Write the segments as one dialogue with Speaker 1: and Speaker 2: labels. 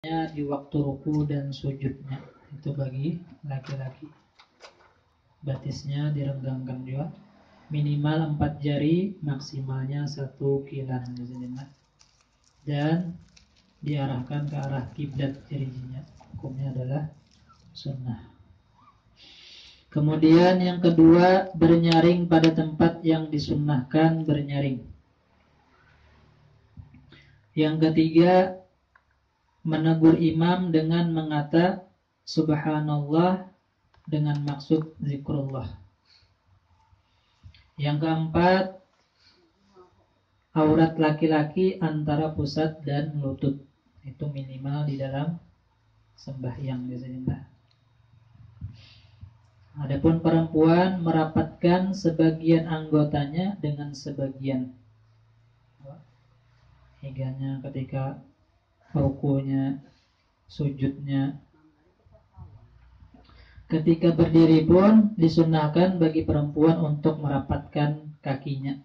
Speaker 1: di waktu ruku dan sujudnya itu bagi laki-laki. Batisnya direnggangkan juga, minimal 4 jari, maksimalnya 1 kilan dan diarahkan ke arah kiblat jarinya. Hukumnya adalah sunnah. Kemudian yang kedua, bernyaring pada tempat yang disunnahkan bernyaring. Yang ketiga, menegur imam dengan mengata subhanallah dengan maksud zikrullah. Yang keempat, aurat laki-laki antara pusat dan lutut. Itu minimal di dalam sembahyang biasanya. Adapun perempuan merapatkan sebagian anggotanya dengan sebagian, hingganya ketika rukunya, sujudnya. Ketika berdiri pun disunahkan bagi perempuan untuk merapatkan kakinya.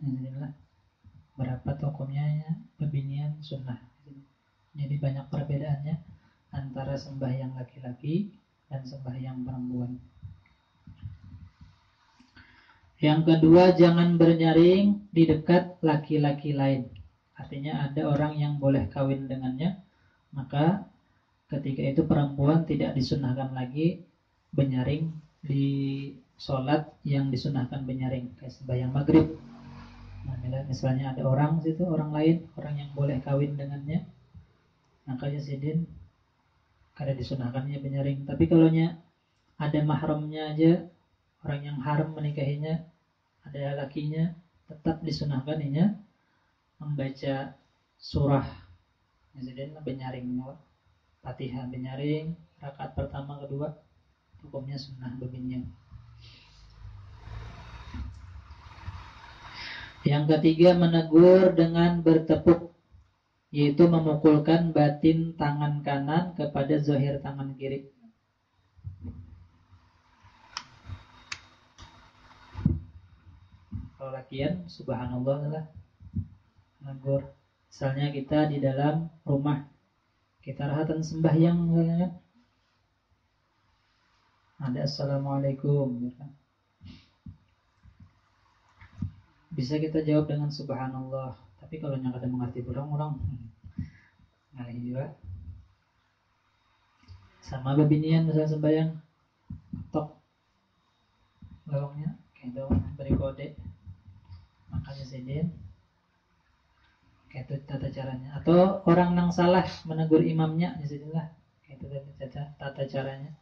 Speaker 1: Merapat hukumnya bebinian sunnah. Jadi banyak perbedaannya antara sembahyang laki-laki dan sembahyang perempuan. Yang kedua, jangan bernyaring di dekat laki-laki lain. Artinya ada orang yang boleh kawin dengannya, maka ketika itu perempuan tidak disunahkan lagi bernyaring di sholat yang disunahkan bernyaring, kayak sembahyang maghrib. Nah, misalnya ada orang situ, orang lain, orang yang boleh kawin dengannya, maka sidin kada disunahkannya bernyaring. Tapi kalau ada mahramnya aja, orang yang haram menikahinya, ada lakinya, tetap disunahkan membaca surah sidin bernyaring, Fatihah bernyaring, rakaat pertama kedua hukumnya sunnah bebinian. Yang ketiga, menegur dengan bertepuk, yaitu memukulkan batin tangan kanan kepada zahir tangan kiri. Kalau lakian, subhanallah adalah menegur. Misalnya kita di dalam rumah, kita rahatan sembahyang, kan? Ada assalamualaikum, kan? Bisa kita jawab dengan subhanallah. Tapi kalau yang kada mengerti orang ngalih juga. Sama bebinian misalnya sembahyang, tok lawangnya kayak beri kode, makanya sidin kayak itu tata caranya. Atau orang nang salah menegur imamnya, sidinlah kayak itu tata caranya.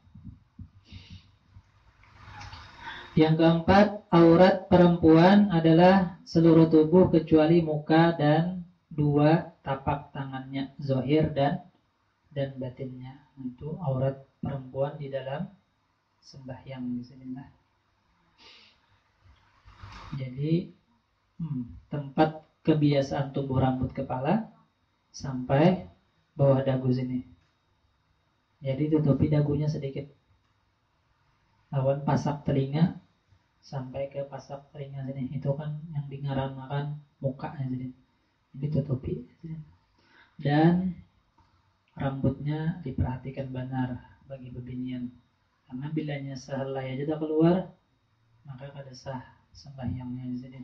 Speaker 1: Yang keempat, aurat perempuan adalah seluruh tubuh kecuali muka dan 2 tapak tangannya, zahir dan batinnya. Itu aurat perempuan di dalam sembahyang bismillah. Jadi tempat kebiasaan tumbuh rambut kepala sampai bawah dagu sini. Jadi tutupi dagunya sedikit. Lawan pasak telinga sampai ke pasak telinga sini, itu kan yang dingaramakan mukanya sini. Jadi tutupi. Dan rambutnya diperhatikan benar bagi bebinian. Karena bilanya sehelai aja dah keluar, maka kada sah sembahyangnya di sini.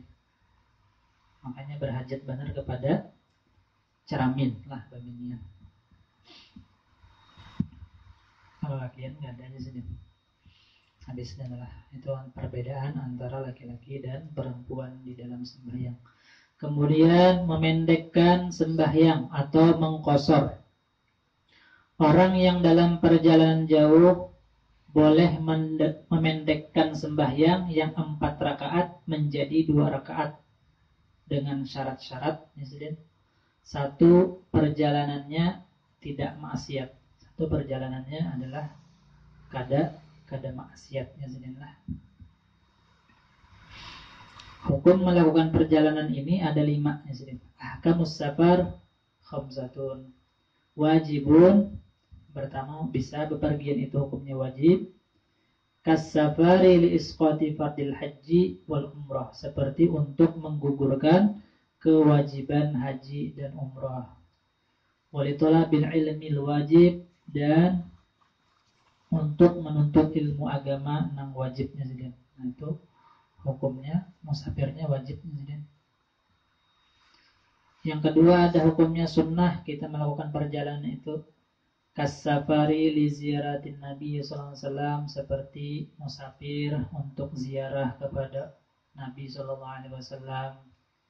Speaker 1: Makanya berhajat benar kepada ceramin lah bebinian. Kalau lakian nggak ada di sini. Habisnya adalah itu perbedaan antara laki-laki dan perempuan di dalam sembahyang. Kemudian memendekkan sembahyang atau mengqosor. Orang yang dalam perjalanan jauh boleh memendekkan sembahyang yang 4 rakaat menjadi 2 rakaat dengan syarat-syarat. Satu, perjalanannya tidak maksiat. Satu, perjalanannya adalah kada maksiatnya sedihlah. Hukum melakukan perjalanan ini ada 5 ya sedih. Ahkamus safar khamsatun. Wajibun, pertama bisa bepergian itu hukumnya wajib. Kas-safari li isqati fardil haji wal umrah, seperti untuk menggugurkan kewajiban haji dan umrah. Walitolabil ilmil wajib, dan untuk menuntut ilmu agama nang wajibnya saja. Nah itu hukumnya musafirnya wajib saja. Yang kedua ada hukumnya sunnah, kita melakukan perjalanan itu kasafari li ziaratin Nabi sallallahu alaihi wasallam, seperti musafir untuk ziarah kepada Nabi sallallahu alaihi wasallam,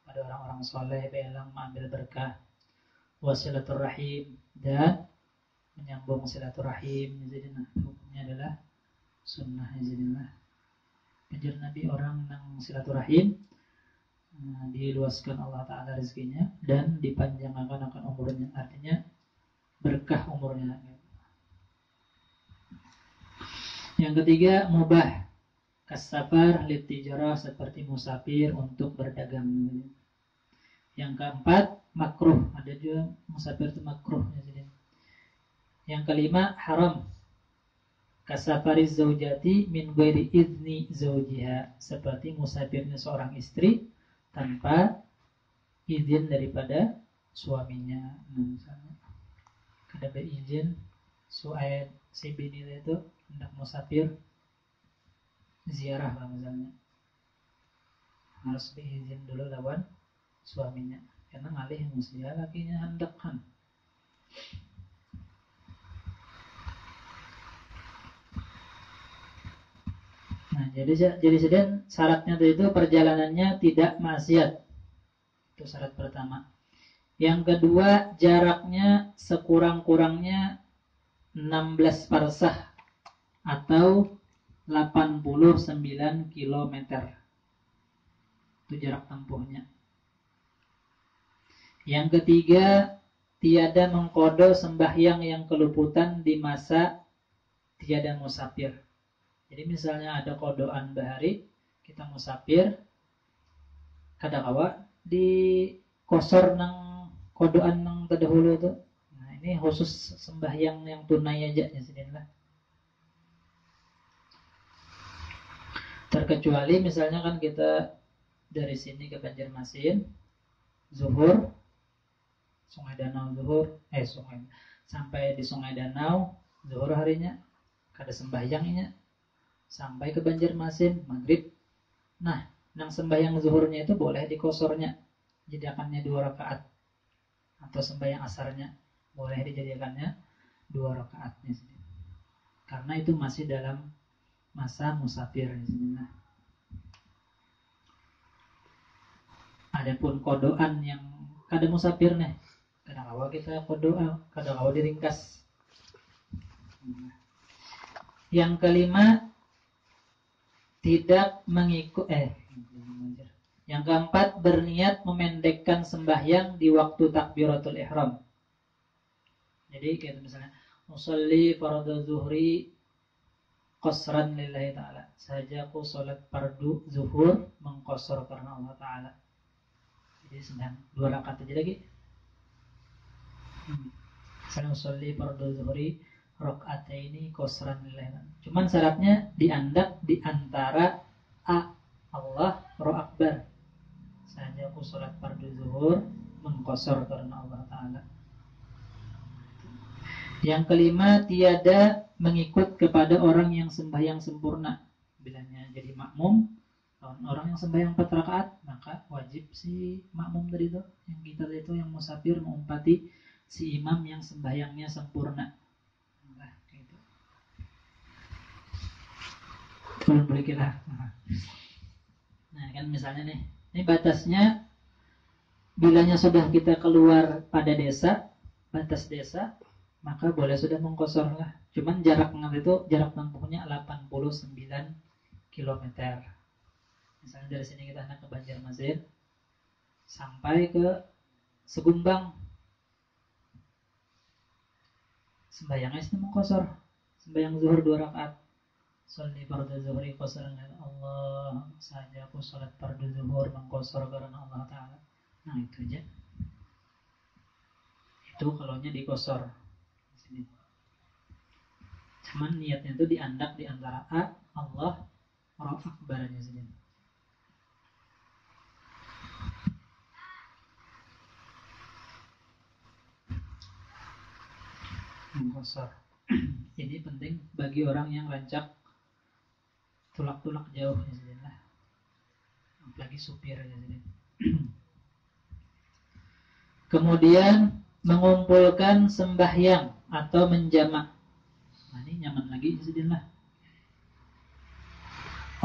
Speaker 1: pada orang-orang soleh yang mengambil berkah, wasilaturrahim, dan menyambung silaturahim. Jadi hukumnya adalah sunnah. Jadi penjar Nabi orang nang silaturahim, diluaskan Allah Ta'ala rezekinya dan dipanjangkan akan umurnya, artinya berkah umurnya. Yang ketiga mubah, kasafar litijarah, seperti musafir untuk berdagang. Yang keempat makruh, ada juga musafir itu makruh. Yang kelima haram, kasafari zaujati min ghairi idzni zaujiha, seperti musafirnya seorang istri tanpa izin daripada suaminya. Nah, misalnya kada berizin suaid si bini itu hendak musafir ziarah lah, misalnya harus diizin dulu lawan suaminya, karena ngalih musia lakinya hendak kan. Nah, jadi sedang syaratnya itu perjalanannya tidak maksiat. Itu syarat pertama. Yang kedua, jaraknya sekurang-kurangnya 16 parsah atau 89 km. Itu jarak tempuhnya. Yang ketiga, tiada mengkodo sembahyang yang keluputan di masa tiada musafir. Jadi misalnya ada kodoan bahari, kita musafir, kadang-kadang di kosor nang kodoan nang terdahulu itu. Nah ini khusus sembahyang yang tunai aja ya sedihlah. Terkecuali misalnya kan kita dari sini ke Banjarmasin, zuhur, Sungai Danau zuhur, sampai di Sungai Danau zuhur harinya, kada sembahyangnya. Sampai ke Banjarmasin maghrib. Nah, nang sembahyang zuhurnya itu boleh dikosornya, jadikannya 2 rakaat, atau sembahyang asarnya boleh dijadikannya 2 rakaatnya, karena itu masih dalam masa musafir. Nah, adapun kodoan yang kada musafir nih, kadang-kadang kita kodoa, kadang-kadang diringkas. Yang kelima tidak mengikut yang keempat berniat memendekkan sembahyang di waktu takbiratul ihram. Jadi kayak misalnya usolli fardhu zuhri qasran lillahi ta'ala, saja aku sholat fardu zuhur mengqasar karena Allah Ta'ala. Jadi sedang 2 rakaat aja lagi. Misalnya usolli fardhu zuhri rakaataini qasran lillahi. Cuman syaratnya diandak di antara Allah Allahu Akbar. Saja aku sholat fardu zuhur mengqasar karena Allah Ta'ala. Yang kelima, tiada mengikut kepada orang yang sembahyang sempurna. Bilanya jadi makmum, orang yang sembahyang 4 rakaat, maka wajib si makmum tadi itu, yang kita itu yang musafir mengumpati si imam yang sembahyangnya sempurna. Nah, gitu. Belum boleh kita. Nah, kan misalnya nih, ini batasnya bilanya sudah kita keluar pada desa, batas desa, maka boleh sudah mengkosor lah. Cuman jaraknya itu jarak tempuhnya 89 km. Misalnya dari sini kita hendak ke Banjarmasin sampai ke Segumbang, sembahyangnya itu mengkosor, sembahyang zuhur 2 rakaat. Sholli fardhu zuhri qasran Allah, saja aku salat fardhu zuhur mengkosor karena Allah Ta'ala. Nah itu aja. Itu kalaunya dikosor. Cuman niatnya itu diandak di antara Allah Allahu Akbarnya saja. Kosor. Ini penting bagi orang yang rancak tulak-tulak jauh ya, apalagi supir ya. Kemudian mengumpulkan sembahyang atau menjamak. Nah, ini nyaman lagi ya.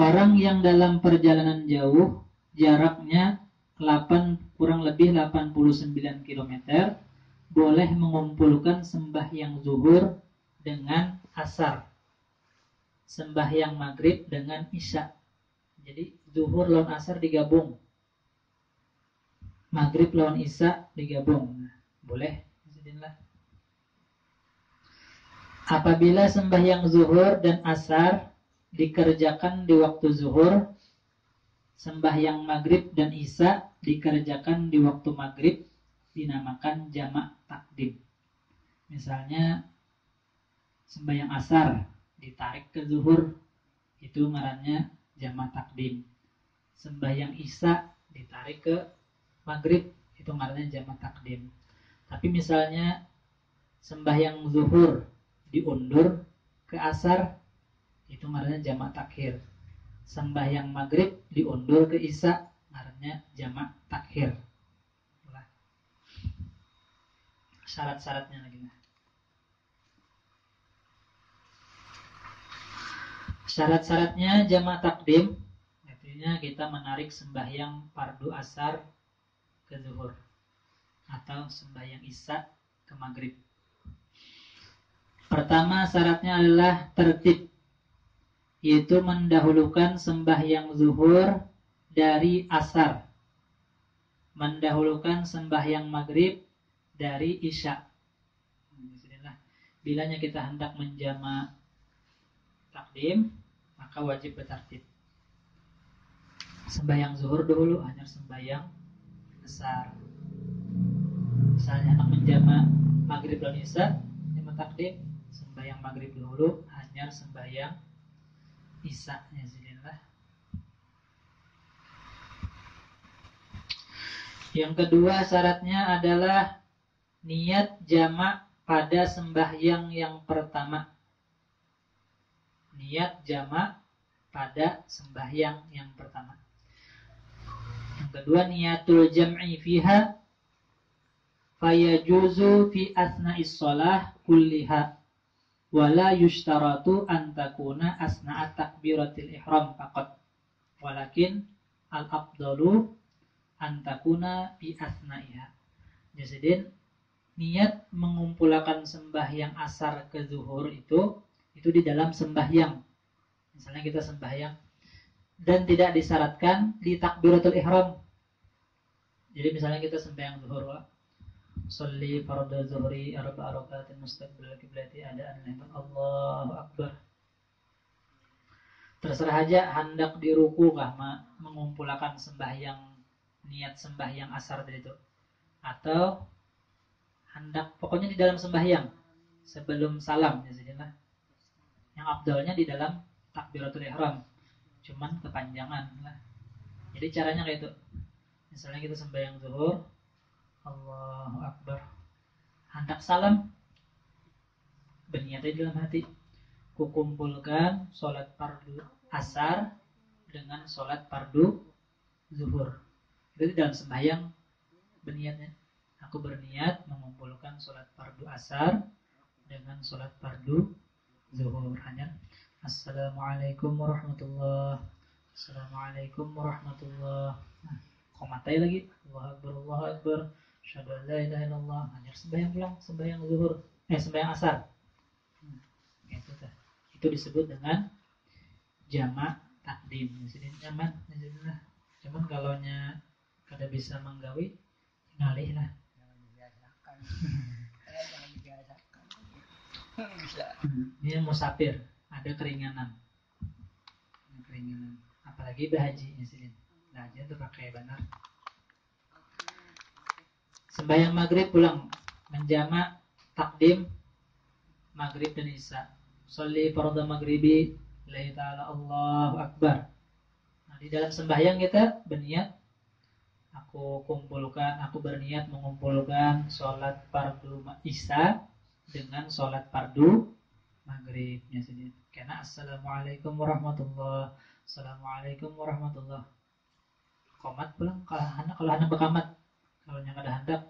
Speaker 1: Orang yang dalam perjalanan jauh, jaraknya kurang lebih 89 km, boleh mengumpulkan sembahyang zuhur dengan asar, sembahyang maghrib dengan isya. Jadi zuhur lawan asar digabung, maghrib lawan isya digabung. Nah, boleh. Apabila sembahyang zuhur dan asar dikerjakan di waktu zuhur, sembahyang maghrib dan isya dikerjakan di waktu maghrib, dinamakan jamak takdim. Misalnya sembahyang asar ditarik ke zuhur, itu ngarannya jamak takdim. Sembahyang isya ditarik ke maghrib, itu ngarannya jamak takdim. Tapi misalnya sembahyang zuhur diundur ke asar, itu ngarannya jamak takhir. Sembahyang maghrib diundur ke isya, ngarannya jamak takhir. Syarat-syaratnya lagi. Syarat-syaratnya jamak takdim, artinya kita menarik sembahyang fardu asar ke zuhur atau sembahyang isya ke maghrib. Pertama syaratnya adalah tertib, yaitu mendahulukan sembahyang zuhur dari asar, mendahulukan sembahyang maghrib dari isya. Bilanya kita hendak menjamak takdim, maka wajib bertertib. Sembahyang zuhur dahulu, hanya sembahyang asar. Misalnya hendak menjamak maghrib dan isya, jamak takdim, sembahyang maghrib dahulu, hanya sembahyang isya. Yang kedua syaratnya adalah niat jamak pada sembahyang yang pertama. Niat jamak pada sembahyang yang pertama. Yang kedua, niatul jam'i fiha fayajuzu fi asna'is shalah kulliha wala yushtaratu an takuna asna'a takbiratil ihram faqat walakin al-afdalu an takuna fi asna'iha. Jadi niat mengumpulkan sembahyang asar ke zuhur itu di dalam sembahyang. Misalnya kita sembahyang dan tidak disyaratkan di takbiratul ihram. Jadi misalnya kita sembahyang zuhur, sholli fardhu zuhri arba'a raka'atin mustaqbilal qiblati adaan liman Allahu akbar. Terserah aja hendak diruku kah mengumpulkan sembahyang, niat sembahyang asar tadi itu, atau hendak pokoknya di dalam sembahyang sebelum salam ya sajalah. Yang afdalnya di dalam takbiratul ihram, cuman kepanjangan lah. Jadi caranya kayak itu. Misalnya kita sembahyang zuhur, Allahu akbar, hendak salam, berniatnya di dalam hati, kukumpulkan sholat fardu asar dengan sholat fardu zuhur. Itu di dalam sembahyang berniatnya. Aku berniat mengumpulkan sholat fardu asar dengan sholat fardu zuhur. Hanya Assalamualaikum warahmatullahi wabarakatuh. Assalamualaikum warahmatullahi wabarakatuh. Komatai lagi. Allahu akbar, Allahu akbar. Asyhadu an la ilaha illallah. Hanya sembahyang pulang, sembahyang zuhur, sembahyang asar. Itu disebut dengan jamak takdim. Jadi nyaman. Cuman kalau kada bisa menggawi, ngalih lah. Ini musafir, ada keringanan. Apalagi berhaji insidin. Haji itu pakai benar. Sembahyang maghrib pulang, menjamak takdim maghrib dan isya. Sholli fardhu maghribi lillahi ta'ala Allahu akbar. Nah, di dalam sembahyang kita berniat, aku berniat mengumpulkan sholat fardu isya dengan sholat fardu maghribnya sendiri. Karena assalamualaikum warahmatullah, assalamualaikum warahmatullah. Komat pulang kalau hendak bekamat, kalau yang ada hendak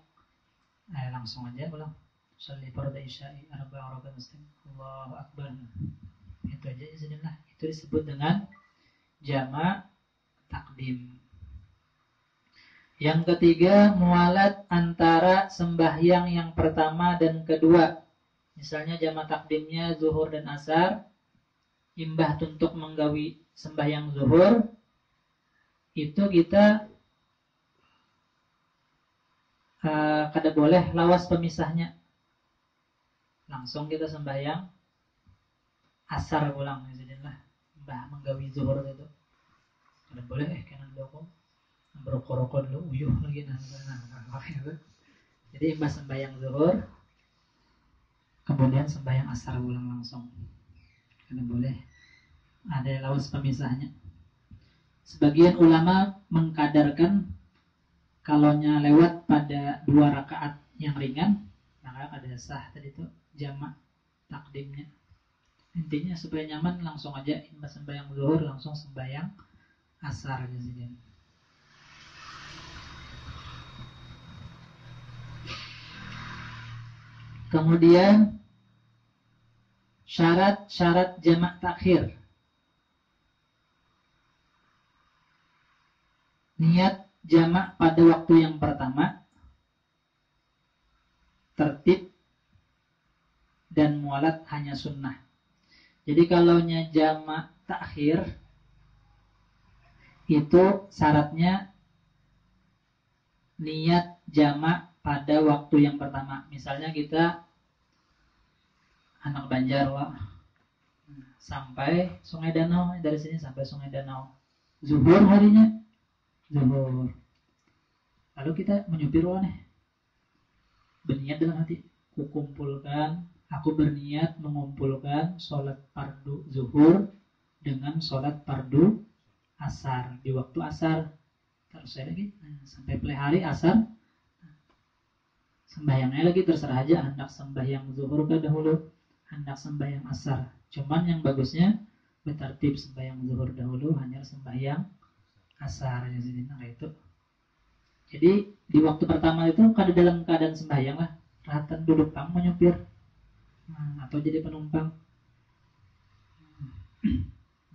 Speaker 1: langsung aja pulang. Sholli fardu isya'i arba'a rakaat muslim. Allahu akbar. Itu aja sebenarnya. Itu disebut dengan jamak takdim. Yang ketiga, mualat antara sembahyang yang pertama dan kedua. Misalnya jamak takdimnya zuhur dan asar, imbah untuk menggawi sembahyang zuhur, itu kita kada boleh lawas pemisahnya. Langsung kita sembahyang asar pulang, misalnya imbah menggawi zuhur itu. Kada boleh kanan belakang berokok-rokok dulu, uyuh lagi jadi imbas sembahyang zuhur kemudian sembahyang asar ulang langsung, karena boleh ada lawas pemisahnya. Sebagian ulama mengkadarkan kalaunya lewat pada 2 rakaat yang ringan maka ada sah tadi itu jamak takdimnya. Intinya supaya nyaman langsung aja imbas sembahyang zuhur langsung sembahyang asar aja saja. Kemudian syarat-syarat jamak takhir. Niat jamak pada waktu yang pertama, tertib, dan mualat hanya sunnah. Jadi kalaunya jamak takhir itu syaratnya niat jamak pada waktu yang pertama. Misalnya kita anak Banjar sampai Sungai Danau, dari sini sampai Sungai Danau zuhur harinya, zuhur. Lalu kita menyupir berniat dalam hati, aku berniat mengumpulkan sholat fardu zuhur dengan sholat fardu asar di waktu asar. Terus saya lagi sampai pelihari asar, sembahyangnya lagi terserah aja, hendak sembahyang zuhur ke dahulu, hendak sembahyang asar. Cuman yang bagusnya bertertib sembahyang zuhur dahulu, hanya sembahyang asar ya sini. Nah itu. Jadi di waktu pertama itu kada dalam keadaan sembahyang lah, rahatan duduk pang menyupir, atau jadi penumpang.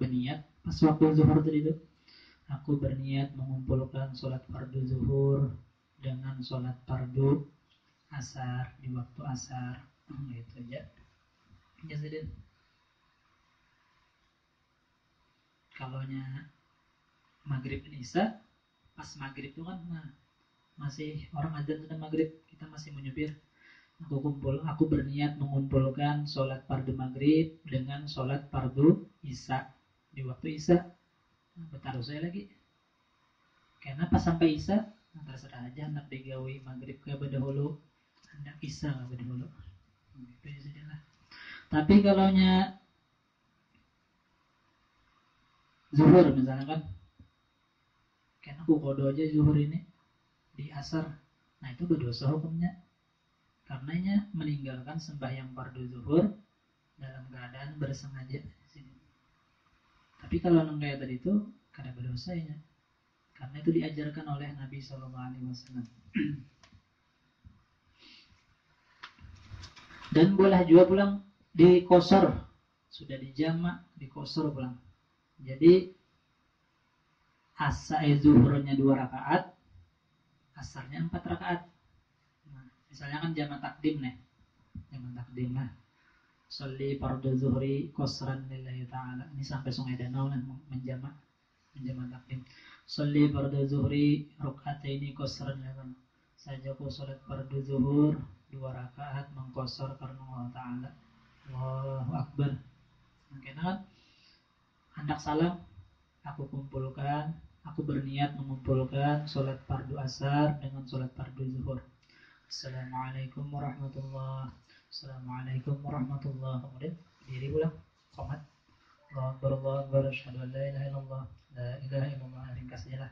Speaker 1: Berniat pas waktu zuhur tadi itu, aku berniat mengumpulkan sholat fardu zuhur dengan sholat fardu asar di waktu asar. Itu aja. Ya sudah. Kalaunya maghrib dan isya, pas maghrib itu kan masih orang adzan sudah maghrib, kita masih menyupir. Aku berniat mengumpulkan sholat fardu maghrib dengan sholat fardu isya di waktu isya. Betaruh saya lagi. Karena pas sampai isya, terserah aja hendak digawi maghrib ke dahulu, hendak isya ke dahulu. Itu saja lah. Tapi kalaunya zuhur misalnya kan, karena aku kodo aja zuhur ini di asar, nah itu berdosa hukumnya, karenanya meninggalkan sembahyang fardu zuhur dalam keadaan bersengaja. Tapi kalau nang kayak tadi itu kada berdosa ya, karena itu diajarkan oleh Nabi SAW. Dan boleh juga pulang di qasar, sudah dijamak di qasar pulang. Jadi zuhurnya 2 rakaat, asarnya 4 rakaat. Nah, misalnya kan jamak takdim nih, jamak takdim lah. Sholli fardu zuhri qasran lillahi ta'ala. Ini sampai Sungai Danau lah menjamak takdim. Sholli fardu zuhri rakaataini qasran lillahi. Sajaku salat fardu zuhur 2 rakaat mengqasar karena Allah Ta'ala. Allahu Akbar. Mungkin kan hendak salam, aku berniat mengumpulkan sholat fardu asar dengan sholat fardu zuhur. Assalamualaikum warahmatullahi wabarakatuh. Assalamualaikum warahmatullahi wabarakatuh. Kemudian diri ulang, qomat. Allahu Akbar, Allahu Akbar, asyhadu an la ilaha illallah, la ilaha illallah. Ringkas aja lah.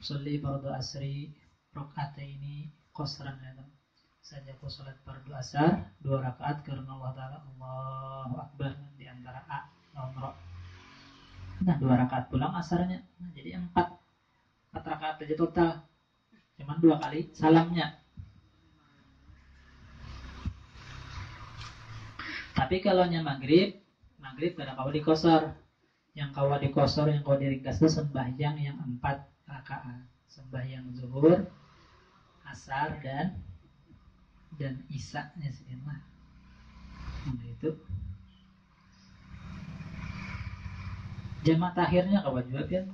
Speaker 1: Sholli fardu asri rakaataini qasran. saja aku sholat fardu asar 2 rakaat karena Allah Ta'ala Allahu Akbar di antara A dan Ro. Nah 2 rakaat pulang asarnya. Nah, jadi 4 rakaat aja total. Cuman 2 kali salamnya. Tapi kalau maghrib kada kawa dikosor. Yang kawa dikosor, yang kawa diringkas itu sembahyang yang 4 rakaat. Sembahyang zuhur, asar dan isya-nya sedemah. Nah itu. Jamaah takhirnya kawa juga kan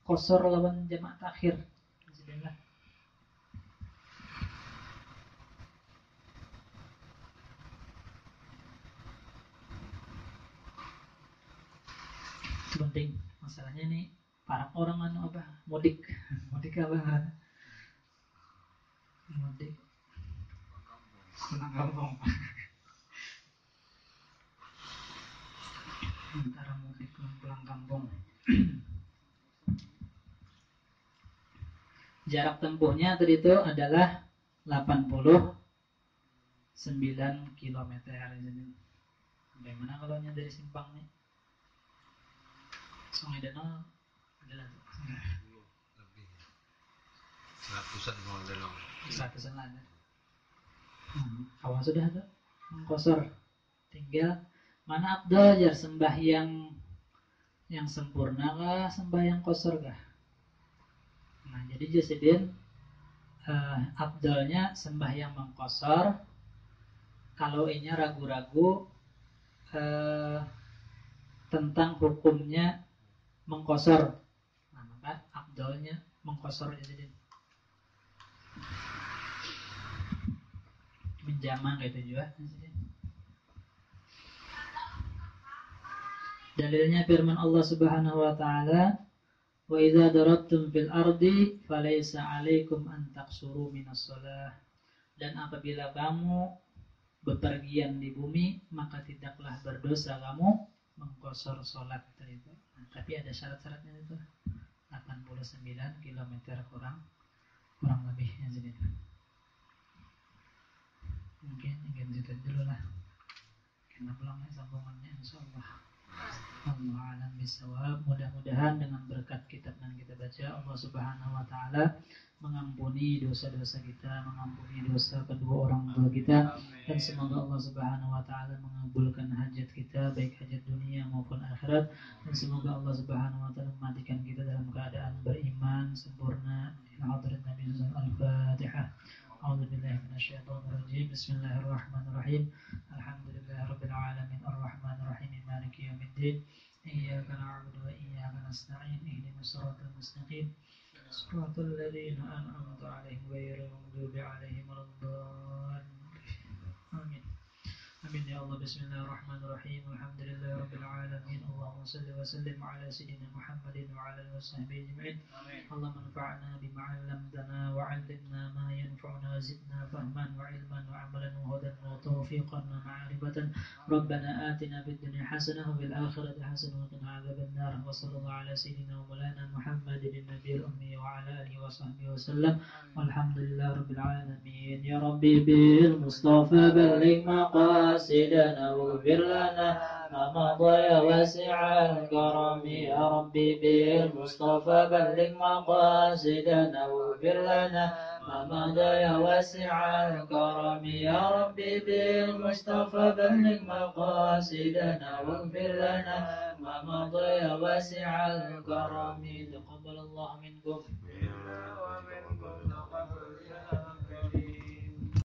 Speaker 1: kosor lawan jamaah takhir. Sedemah. Penting masalahnya nih para orang mudik apa mudik pulang kampung antara mudik pulang kampung. Jarak tempuhnya tadi itu adalah 89 km. Bagaimana kalau dari Simpang nih? Sungai Danau adalah
Speaker 2: lebih 100-an Sungai Danau.
Speaker 1: 100-an lah. Awal sudah tuh mengkosor. Tinggal mana afdal jar sembahyang yang sempurna kah sembahyang kosor kah? Nah jadi jasidin afdalnya sembahyang mengkosor. Kalau inya ragu-ragu tentang hukumnya mengkosor, nah maka afdalnya mengkosor jasidin. Menjama gitu juga. Dalilnya firman Allah Subhanahu wa taala, "Wa idza darabtum fil ardi falaysa 'alaikum an taqsuru minas shalah." Dan apabila kamu bepergian di bumi, maka tidaklah berdosa kamu mengkosor salat itu. Nah, tapi ada syarat-syaratnya itu. 89 km kurang lebihnya jadi. Mungkin gitu dulu lah. Karena pulangnya sambungannya insyaallah. Allah alam bisawab. Mudah-mudahan dengan berkat kitab yang kita baca, Allah Subhanahu wa taala mengampuni dosa-dosa kita, mengampuni dosa kedua orang tua kita, dan semoga Allah Subhanahu wa taala mengabulkan hajat kita, baik hajat dunia maupun akhirat, dan semoga Allah Subhanahu wa taala mematikan kita dalam keadaan beriman sempurna. Hadirin Nabi Al-Fatihah. A'udzubillahi minasyaitonirrajim. Bismillahirrahmanirrahim. Alhamdulillahirabbil alamin arrahmanir rahim maliki yaumiddin. Iyyaka na'budu wa iyyaka nasta'in. Ihdinas siratal mustaqim. Shiratal ladzina an'amta 'alaihim ghairil maghdubi 'alaihim waladdallin. Amin. Amin ya Allah. Bismillahirrahmanirrahim. Alhamdulillahirabbil alamin. Allahumma shalli wa sallim ala sayyidina Muhammadin wa ala alihi washabbihi ajma'in. Allahumma anfa'na bima 'allamtana wa 'allimna ma yanfa'una wa zidna fahman wa 'ilman wa 'amalan wa hudan wa tawfiqan wa ma'rifatan. Rabbana atina fid dunya hasanah wa fil akhirati hasanah wa qina 'adzaban nar. Wa sallallahu ala sayyidina wa maulana Muhammadin nabiyil ummi wa ala alihi washabbihi wasallam. Walhamdulillahirabbil alamin. Ya Rabbi bil Mustafa balligh maqasidana waghfir lana ma madha wasi'al karami. Ya Rabbi bil Mustafa balligh maqasidana waghfir lana ma madha wasi'al karami. Ya Rabbi bil Mustafa balligh maqasidana waghfir lana ma madha wasi'al karami. Taqabbalallahu minkum.